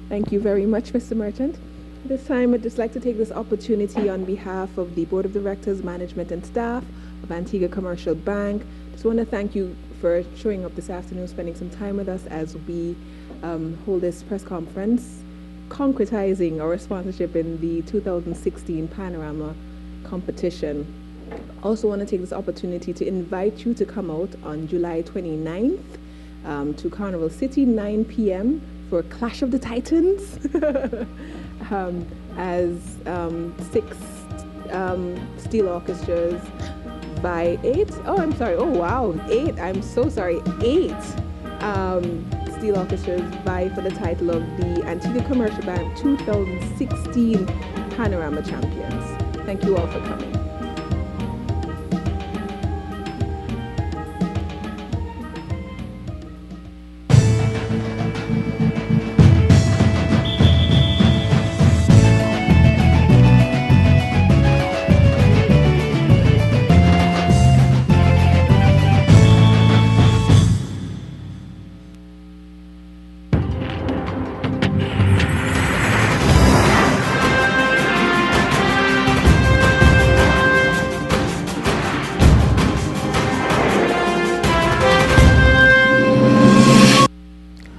Thank you very much, Mr. Merchant. This time, I'd just like to take this opportunity on behalf of the Board of Directors, Management and Staff of Antigua Commercial Bank. Just want to thank you for showing up this afternoon, spending some time with us as we hold this press conference, concretizing our sponsorship in the 2016 Panorama competition. Also want to take this opportunity to invite you to come out on July 29th to Carnival City, 9 p.m. for Clash of the Titans as 6 steel orchestras by 8. Oh, I'm sorry. Oh, wow. 8. I'm so sorry. 8 steel orchestras vie for the title of the Antigua Commercial Bank 2016 Panorama Champions. Thank you all for coming.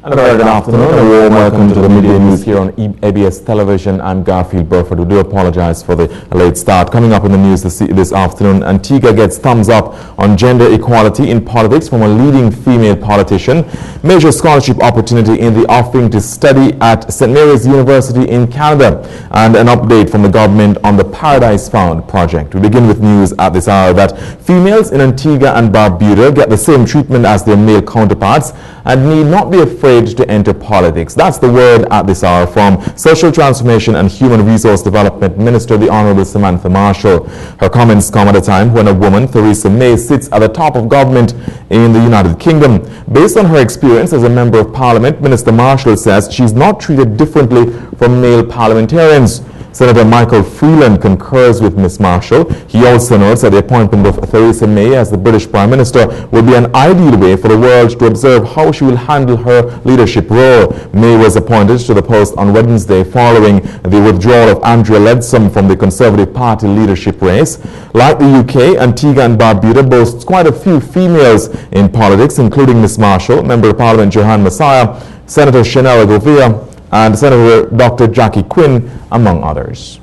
And a very good afternoon. A warm welcome to the media news here on ABS Television. I'm Garfield Burford. We do apologize for the late start. Coming up in the news this afternoon, Antigua gets thumbs up on gender equality in politics from a leading female politician. Major scholarship opportunity in the offering to study at St. Mary's University in Canada. And an update from the government on the Paradise Found project. We begin with news at this hour that females in Antigua and Barbuda get the same treatment as their male counterparts and need not be afraid to enter politics. That's the word at this hour from Social Transformation and Human Resource Development Minister, the Honourable Samantha Marshall. Her comments come at a time when a woman, Theresa May, sits at the top of government in the United Kingdom. Based on her experience as a Member of Parliament, Minister Marshall says she's not treated differently from male parliamentarians. Senator Michael Freeland concurs with Ms. Marshall. He also notes that the appointment of Theresa May as the British Prime Minister will be an ideal way for the world to observe how she will handle her leadership role. May was appointed to the post on Wednesday following the withdrawal of Andrea Leadsom from the Conservative Party leadership race. Like the UK, Antigua and Barbuda boasts quite a few females in politics, including Ms. Marshall, Member of Parliament Johan Messiah, Senator Chanel Govea, and Senator Dr. Jackie Quinn, among others.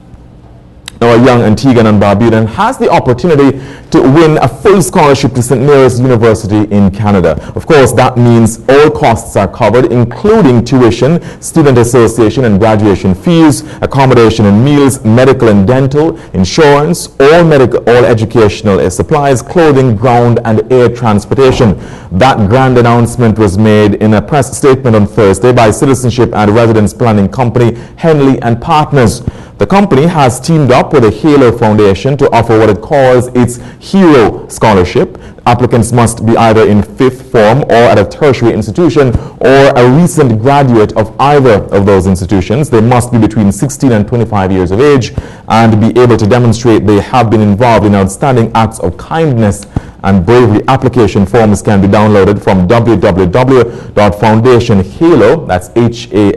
Now, a young Antiguan and Barbudan has the opportunity to win a full scholarship to St. Mary's University in Canada. Of course, that means all costs are covered, including tuition, student association and graduation fees, accommodation and meals, medical and dental, insurance, all educational supplies, clothing, ground and air transportation. That grand announcement was made in a press statement on Thursday by Citizenship and Residence Planning Company Henley and Partners. The company has teamed up with the Halo Foundation to offer what it calls its Hero Scholarship. Applicants must be either in fifth form or at a tertiary institution or a recent graduate of either of those institutions. They must be between 16 and 25 years of age and be able to demonstrate they have been involved in outstanding acts of kindness and bravery. Application forms can be downloaded from www.foundationhalo, that's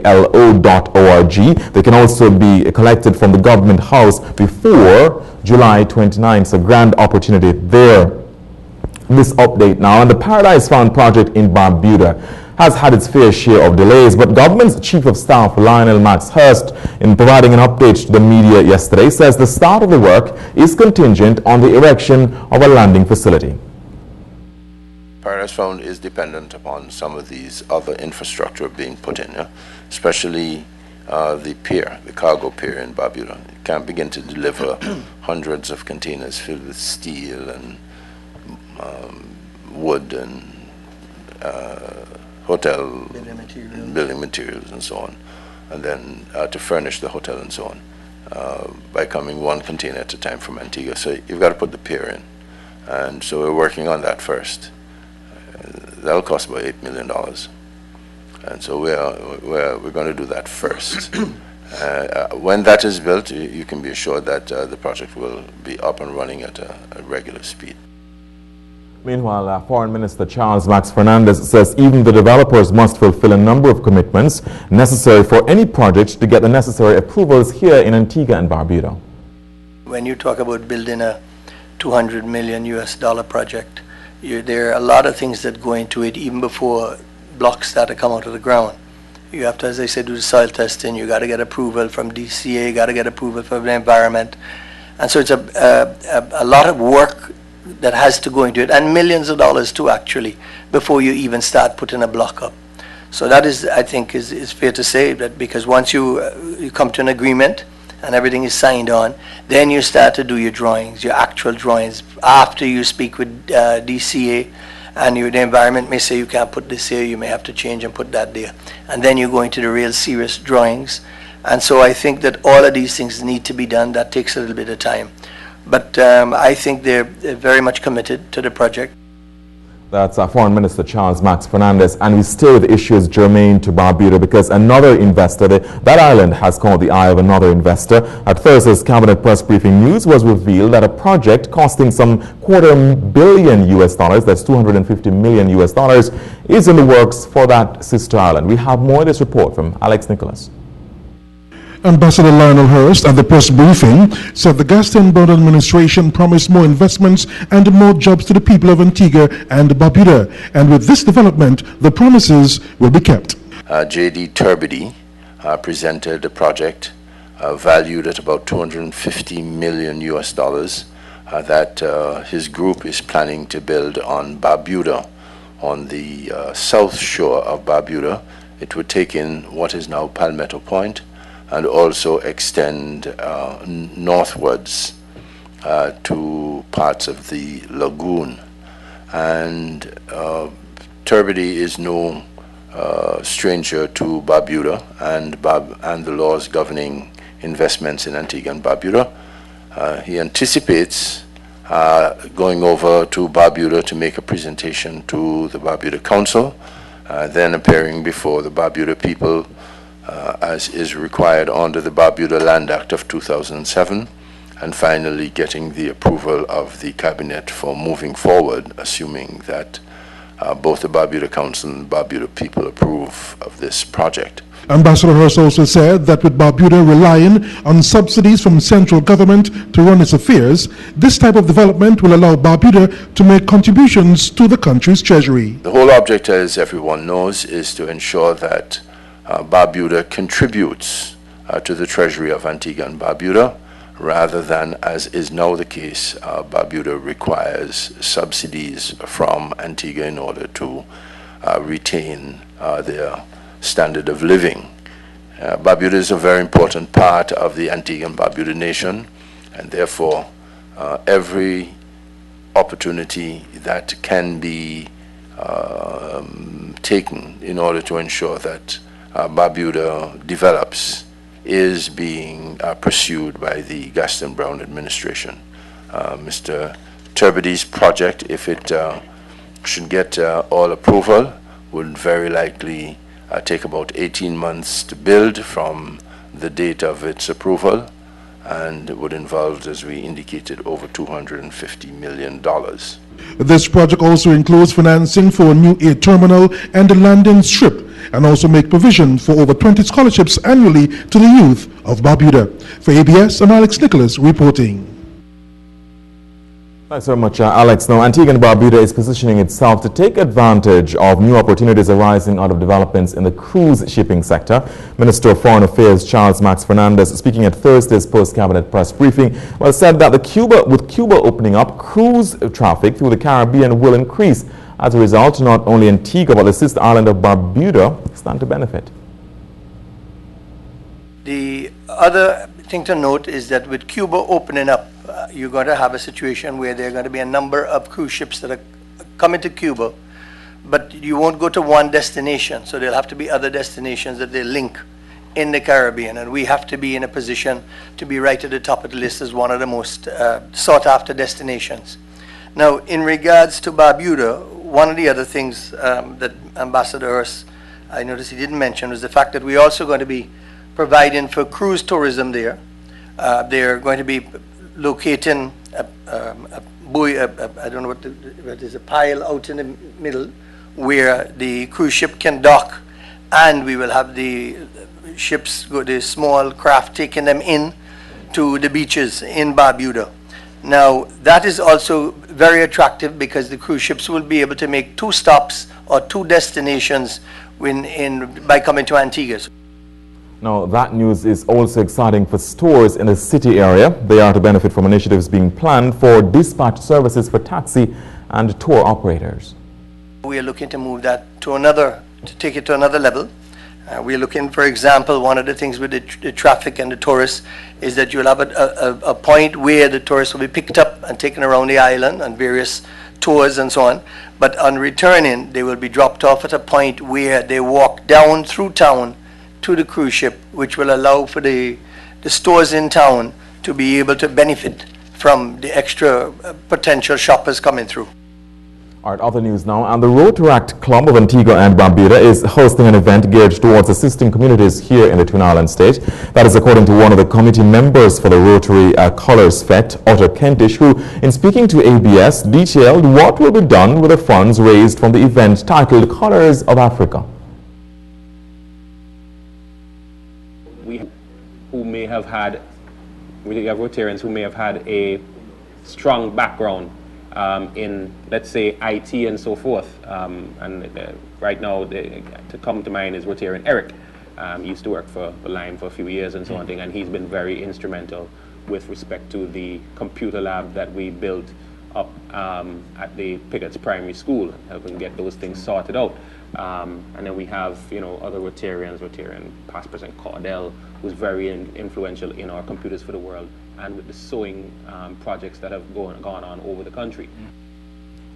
HALO.org. They can also be collected from the Government House before July 29th. So grand opportunity there. This update now, and the Paradise Found project in Barbuda has had its fair share of delays, but government's Chief of Staff Lionel Max Hurst, in providing an update to the media yesterday, says the start of the work is contingent on the erection of a landing facility. Paradise Found is dependent upon some of these other infrastructure being put in, especially the pier, the cargo pier in Barbuda. It can't begin to deliver hundreds of containers filled with steel and wood and hotel building materials and so on, and then to furnish the hotel and so on by coming one container at a time from Antigua. So you've got to put the pier in, and so we're working on that first. That'll cost about $8 million, and so we're going to do that first. When that is built, you can be assured that the project will be up and running at a regular speed. Meanwhile, Foreign Minister Charles Max Fernandez says even the developers must fulfill a number of commitments necessary for any project to get the necessary approvals here in Antigua and Barbuda. When you talk about building a $200 million project, there are a lot of things that go into it even before blocks start to come out of the ground. You have to, as I said, do the soil testing. You got to get approval from DCA. You got to get approval from the environment, and so it's a lot of work that has to go into it, and millions of dollars too, actually, before you even start putting a block up. So that is, I think, is fair to say, that because once you come to an agreement and everything is signed on, then you start to do your drawings, your actual drawings, after you speak with DCA, and the environment may say you can't put this here, you may have to change and put that there. And then you go into the real serious drawings. And so I think that all of these things need to be done. That takes a little bit of time. But I think they're very much committed to the project. That's Foreign Minister Charles Max Fernandez, and we stay with issues germane to Barbuda because another investor, that island has caught the eye of another investor. At Thursday's Cabinet Press Briefing News was revealed that a project costing some $250 million, that's $250 million is in the works for that sister island. We have more of this report from Alex Nicholas. Ambassador Lionel Hurst at the press briefing said the Gaston Brown administration promised more investments and more jobs to the people of Antigua and Barbuda. And with this development, the promises will be kept. J.D. Turbide presented a project valued at about $250 million that his group is planning to build on Barbuda, on the south shore of Barbuda. It would take in what is now Palmetto Point and also extend northwards to parts of the lagoon. And Turbide is no stranger to Barbuda and the laws governing investments in Antigua and Barbuda. He anticipates going over to Barbuda to make a presentation to the Barbuda Council, then appearing before the Barbuda people as is required under the Barbuda Land Act of 2007, and finally getting the approval of the Cabinet for moving forward, assuming that both the Barbuda Council and Barbuda people approve of this project. Ambassador Hurst also said that with Barbuda relying on subsidies from central government to run its affairs, this type of development will allow Barbuda to make contributions to the country's treasury. The whole object, as everyone knows, is to ensure that Barbuda contributes to the treasury of Antigua and Barbuda, rather than, as is now the case, Barbuda requires subsidies from Antigua in order to retain their standard of living. Barbuda is a very important part of the Antigua and Barbuda nation, and therefore every opportunity that can be taken in order to ensure that Barbuda develops is being pursued by the Gaston Brown administration. Mr. Turbide's project, if it should get all approval, would very likely take about 18 months to build from the date of its approval, and it would involve, as we indicated, over $250 million. This project also includes financing for a new air terminal and a landing strip, and also make provision for over 20 scholarships annually to the youth of Barbuda. For ABS, I'm Alex Nicholas reporting. Thanks very much, Alex. Now, Antigua and Barbuda is positioning itself to take advantage of new opportunities arising out of developments in the cruise shipping sector. Minister of Foreign Affairs Charles Max Fernandez, speaking at Thursday's post-cabinet press briefing, said that with Cuba opening up, cruise traffic through the Caribbean will increase. As a result, not only Antigua but the sister island of Barbuda stand to benefit. The other thing to note is that with Cuba opening up, you're going to have a situation where there are going to be a number of cruise ships that are coming to Cuba, but you won't go to one destination, so there'll have to be other destinations that they link in the Caribbean, and we have to be in a position to be right at the top of the list as one of the most sought after destinations. Now, in regards to Barbuda, one of the other things that Ambassador Hurst, I noticed he didn't mention, was the fact that we're also going to be providing for cruise tourism there. They're going to be locating buoy, I don't know what is a pile out in the middle where the cruise ship can dock, and we will have the ships, the small craft, taking them in to the beaches in Barbuda. Now, that is also very attractive because the cruise ships will be able to make 2 stops or 2 destinations by coming to Antigua. Now, that news is also exciting for stores in the city area. They are to benefit from initiatives being planned for dispatch services for taxi and tour operators. We are looking to move that to take it to another level. We are looking, for example, one of the things with the traffic and the tourists is that you'll have a point where the tourists will be picked up and taken around the island on various tours and so on. But on returning, they will be dropped off at a point where they walk down through town to the cruise ship, which will allow for the stores in town to be able to benefit from the extra potential shoppers coming through. All right, other news now. And the Rotaract Club of Antigua and Barbuda is hosting an event geared towards assisting communities here in the Twin Islands state. That is according to one of the committee members for the Rotary Colours Fete, Otto Kentish, who, in speaking to ABS, detailed what will be done with the funds raised from the event titled Colours of Africa. We have Rotarians who may have had a strong background in, let's say, IT and so forth. Right now, to come to mind is Rotarian Eric. He used to work for Lime for a few years and so on, and he's been very instrumental with respect to the computer lab that we built up at the Piggott's Primary School, helping get those things sorted out. And then we have, other Rotarian past President Cordell, who's very influential in our Computers for the World and with the sewing projects that have gone on over the country.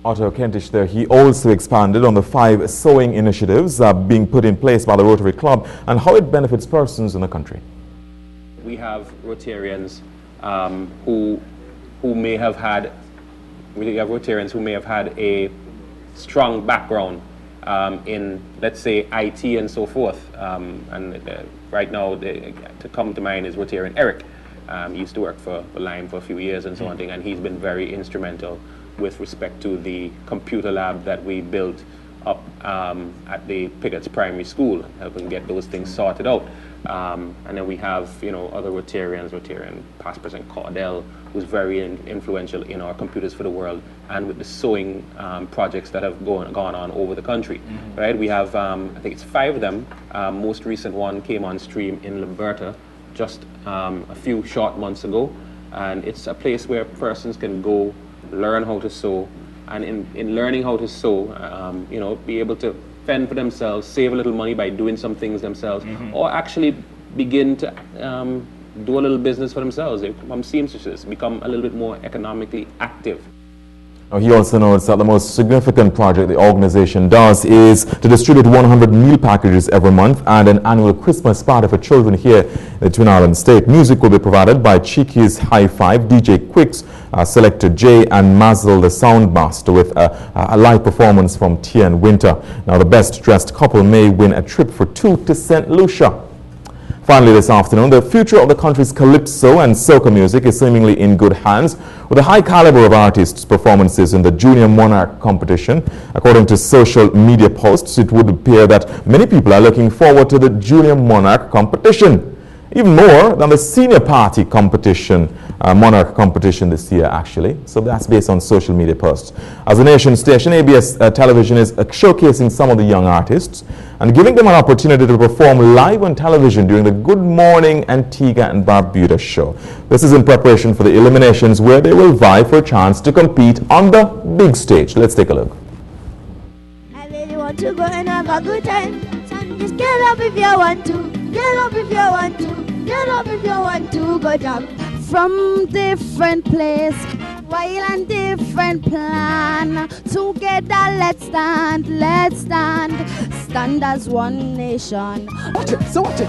Otto Kentish there, he also expanded on the 5 sewing initiatives being put in place by the Rotary Club and how it benefits persons in the country. We have Rotarians who may have had a strong background in, let's say, IT and so forth. Right now, to come to mind is Rotarian Eric. He used to work for Lime for a few years and so on, and he's been very instrumental with respect to the computer lab that we built up at the Piggott's Primary School, helping get those things sorted out. And then we have, other Rotarian past President Cordell, who's very influential in our Computers for the World and with the sewing projects that have gone on over the country. Right? We have, I think it's 5 of them. Most recent one came on stream in Lamberta just a few short months ago, and it's a place where persons can go learn how to sew, and in learning how to sew, be able to fend for themselves, save a little money by doing some things themselves, or actually begin to do a little business for themselves. They become seamstresses, become a little bit more economically active. Now, he also notes that the most significant project the organization does is to distribute 100 meal packages every month and an annual Christmas party for children here in the Twin Islands state. Music will be provided by Cheeky's High Five, DJ Quicks, Selector J, and Mazel the Soundmaster, with a live performance from Tian Winter. Now, the best dressed couple may win a trip for 2 to St. Lucia. Finally, this afternoon, the future of the country's calypso and soca music is seemingly in good hands, with a high caliber of artists' performances in the Junior Monarch competition. According to social media posts, it would appear that many people are looking forward to the Junior Monarch competition, even more than the Senior Party competition, Monarch competition this year, actually. So that's based on social media posts. As a nation station, ABS television is showcasing some of the young artists and giving them an opportunity to perform live on television during the Good Morning Antigua and Barbuda show. This is in preparation for the eliminations, where they will vie for a chance to compete on the big stage. Let's take a look. I really want to go and have a good time. Son, just get up if you want to. Get up if you want to. Get up if you want to go down. From different place, while on different plan. Together let's stand, stand as one nation. Watch it, so watch it.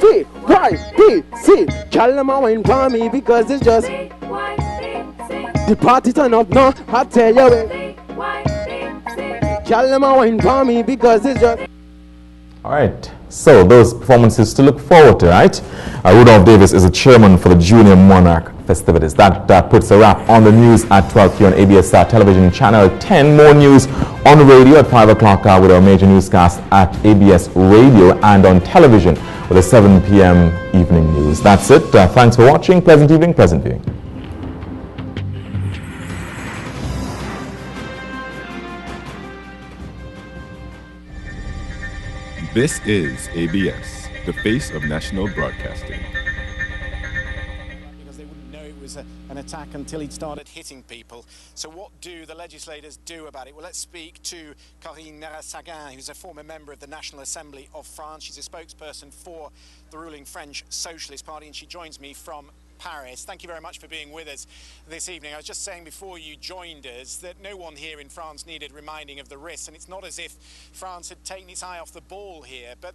C, Y, B, C. Girl, them a wine for me because it's just the party turn up now, I tell you it. Girl, them a wine for me because it's just. All right, so those performances to look forward to, right? Rudolph Davis is the chairman for the Junior Monarch festivities. That puts a wrap on the news at 12 here on ABS Television Channel 10. More news on the radio at 5 o'clock with our major newscast at ABS Radio and on television with the 7 p.m. evening news. That's it. Thanks for watching. Pleasant evening, pleasant viewing. This is ABS, the face of national broadcasting. Because they wouldn't know it was an attack until he'd started hitting people. So what do the legislators do about it? Well, let's speak to Corinne Narassagin, who's a former member of the National Assembly of France. She's a spokesperson for the ruling French Socialist Party, and she joins me from Paris. Thank you very much for being with us this evening. I was just saying before you joined us that no one here in France needed reminding of the risks, and it's not as if France had taken its eye off the ball here, but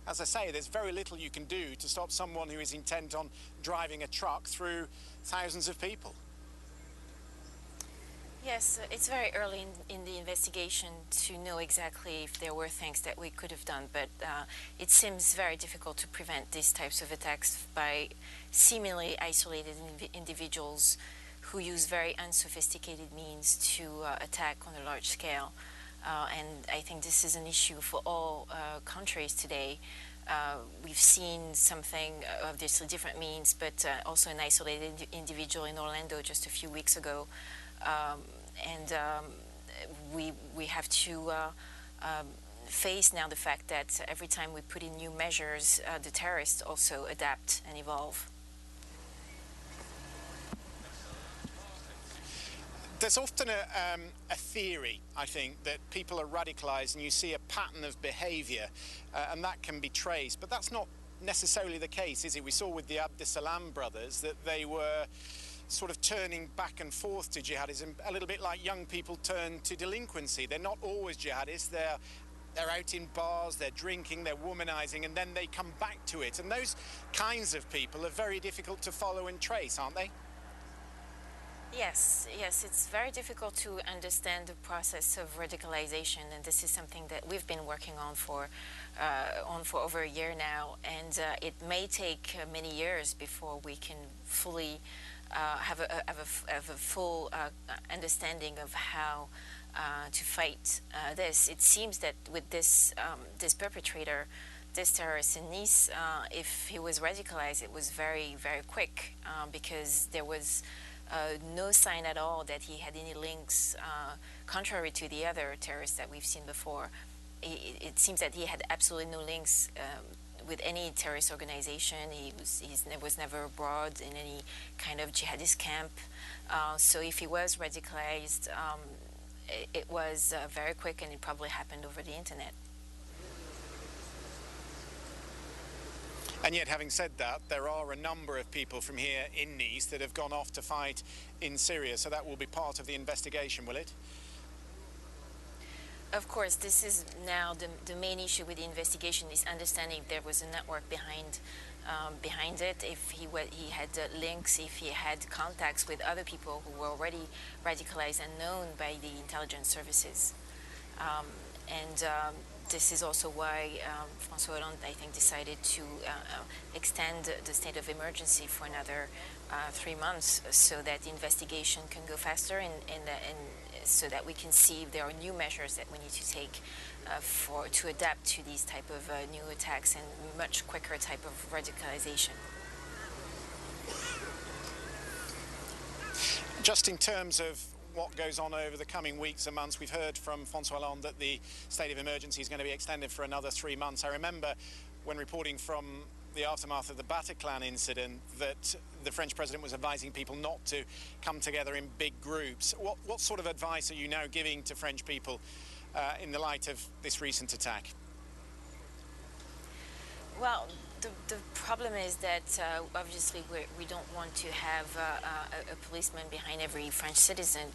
as I say, there's very little you can do to stop someone who is intent on driving a truck through thousands of people. Yes, it's very early in the investigation to know exactly if there were things that we could have done, but it seems very difficult to prevent these types of attacks by seemingly isolated individuals who use very unsophisticated means to attack on a large scale. And I think this is an issue for all countries today. We've seen something, obviously different means, but also an isolated individual in Orlando just a few weeks ago. We have to face now the fact that every time we put in new measures, the terrorists also adapt and evolve. There's often a theory, I think, that people are radicalized and you see a pattern of behavior and that can be traced, but that's not necessarily the case, is it? We saw with the Abdesalam brothers that they were sort of turning back and forth to jihadism, a little bit like young people turn to delinquency. They're not always jihadists. They're out in bars, they're drinking, they're womanizing, and then they come back to it. And those kinds of people are very difficult to follow and trace, aren't they? Yes, it's very difficult to understand the process of radicalization, and this is something that we've been working on for over a year now, and it may take many years before we can fully have a full understanding of how to fight this. It seems that with this perpetrator, this terrorist in Nice, if he was radicalized, it was very, very quick because there was no sign at all that he had any links, contrary to the other terrorists that we've seen before. It seems that he had absolutely no links with any terrorist organization. He was never abroad in any kind of jihadist camp. So if he was radicalized, it was very quick, and it probably happened over the internet. And yet, having said that, there are a number of people from here in Nice that have gone off to fight in Syria, so that will be part of the investigation, will it? Of course, this is now the main issue with the investigation, is understanding if there was a network behind it, if he had links, if he had contacts with other people who were already radicalized and known by the intelligence services. This is also why François Hollande, I think, decided to extend the state of emergency for another 3 months, so that the investigation can go faster and so that we can see if there are new measures that we need to take to adapt to these type of new attacks and much quicker type of radicalization. Just in terms of what goes on over the coming weeks and months, we've heard from François Hollande that the state of emergency is going to be extended for another 3 months. I remember when reporting from the aftermath of the Bataclan incident that the French president was advising people not to come together in big groups. What sort of advice are you now giving to French people in the light of this recent attack? Well, the problem is that obviously we don't want to have a policeman behind every French citizen.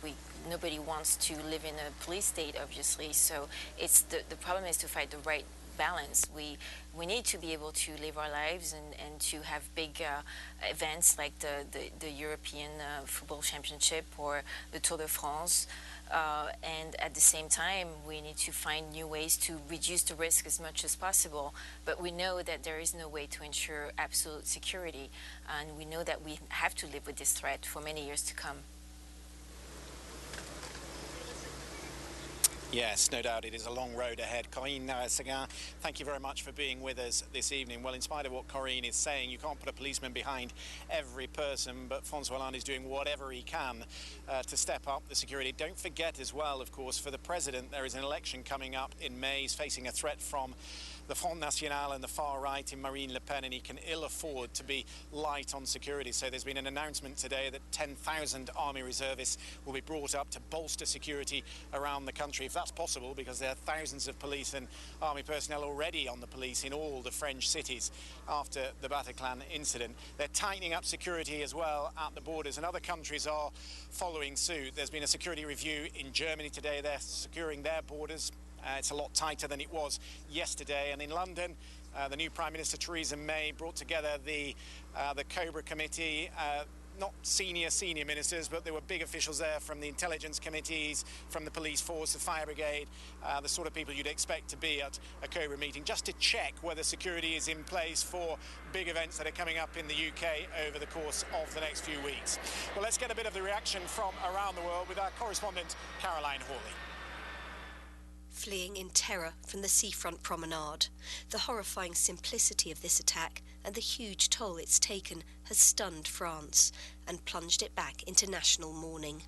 Nobody wants to live in a police state, obviously. So it's the problem is to find the right balance. We need to be able to live our lives and to have big events like the European Football Championship or the Tour de France. and at the same time, we need to find new ways to reduce the risk as much as possible. But we know that there is no way to ensure absolute security, and we know that we have to live with this threat for many years to come. Yes, no doubt it is a long road ahead. Corinne Narasagan, thank you very much for being with us this evening. Well, in spite of what Corinne is saying, you can't put a policeman behind every person, but François Hollande is doing whatever he can to step up the security. Don't forget as well, of course, for the president, there is an election coming up in May. He's facing a threat from the Front National and the far right in Marine Le Pen, and he can ill afford to be light on security. So there's been an announcement today that 10,000 army reservists will be brought up to bolster security around the country, if that's possible, because there are thousands of police and army personnel already on the police in all the French cities after the Bataclan incident. They're tightening up security as well at the borders, and other countries are following suit. There's been a security review in Germany today. They're securing their borders. It's a lot tighter than it was yesterday. And in London, the new Prime Minister Theresa May brought together the Cobra Committee, not senior ministers, but there were big officials there from the intelligence committees, from the police force, the fire brigade, the sort of people you'd expect to be at a Cobra meeting, just to check whether security is in place for big events that are coming up in the UK over the course of the next few weeks. Well, let's get a bit of the reaction from around the world with our correspondent, Caroline Hawley. Fleeing in terror from the seafront promenade. The horrifying simplicity of this attack and the huge toll it's taken has stunned France and plunged it back into national mourning.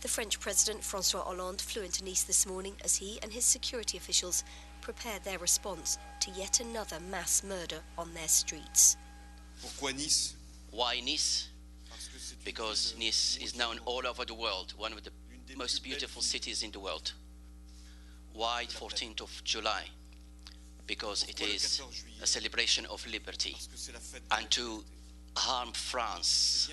The French President François Hollande flew into Nice this morning as he and his security officials prepared their response to yet another mass murder on their streets. Pourquoi Nice? Why Nice? Because Nice is known all over the world, one of the most beautiful cities in the world. Why 14th of July? Because it is a celebration of liberty. And to harm France,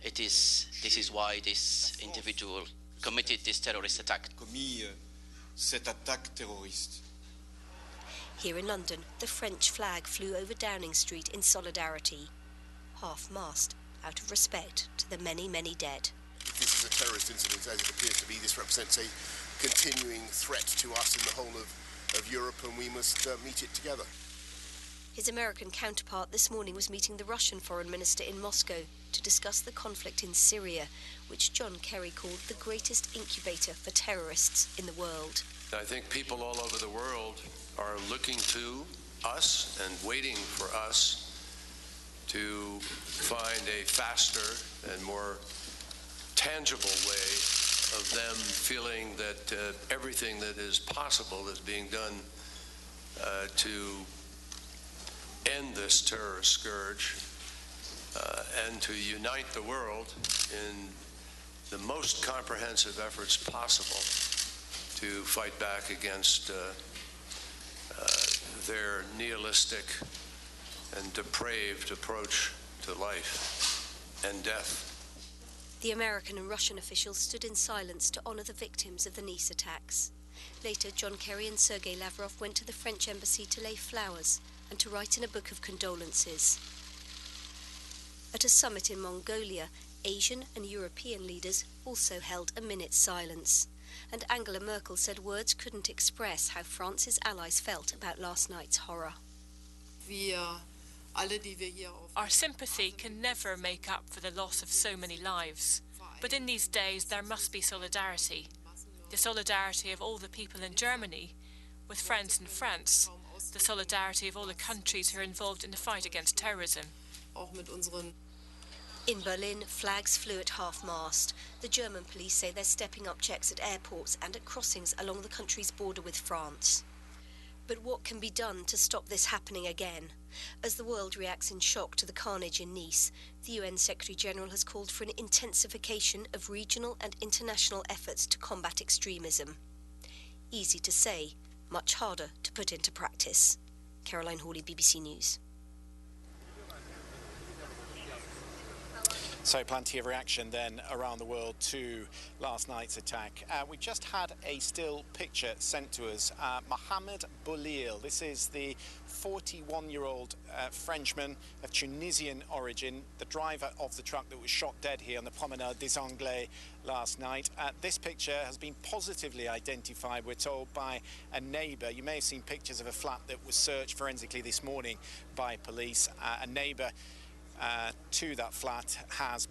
this is why this individual committed this terrorist attack. Here in London, the French flag flew over Downing Street in solidarity, half-mast, out of respect to the many, many dead. If this is a terrorist incident, as it appears to be, this represents a continuing threat to us in the whole of Europe, and we must meet it together. His American counterpart this morning was meeting the Russian foreign minister in Moscow to discuss the conflict in Syria, which John Kerry called the greatest incubator for terrorists in the world. I think people all over the world are looking to us and waiting for us to find a faster and more tangible way of them feeling that everything that is possible is being done to end this terrorist scourge and to unite the world in the most comprehensive efforts possible to fight back against their nihilistic and depraved approach to life and death. The American and Russian officials stood in silence to honour the victims of the Nice attacks. Later, John Kerry and Sergei Lavrov went to the French embassy to lay flowers and to write in a book of condolences. At a summit in Mongolia, Asian and European leaders also held a minute's silence. And Angela Merkel said words couldn't express how France's allies felt about last night's horror. Our sympathy can never make up for the loss of so many lives. But in these days there must be solidarity. The solidarity of all the people in Germany with friends in France. The solidarity of all the countries who are involved in the fight against terrorism. In Berlin, flags flew at half-mast. The German police say they're stepping up checks at airports and at crossings along the country's border with France. But what can be done to stop this happening again? As the world reacts in shock to the carnage in Nice, the UN Secretary-General has called for an intensification of regional and international efforts to combat extremism. Easy to say, much harder to put into practice. Caroline Hawley, BBC News. So plenty of reaction then around the world to last night's attack. We just had a still picture sent to us. Mohamed Boulil, this is the 41-year-old Frenchman of Tunisian origin, the driver of the truck that was shot dead here on the Promenade des Anglais last night. This picture has been positively identified, we're told, by a neighbour. You may have seen pictures of a flat that was searched forensically this morning by police. A neighbour to that flat has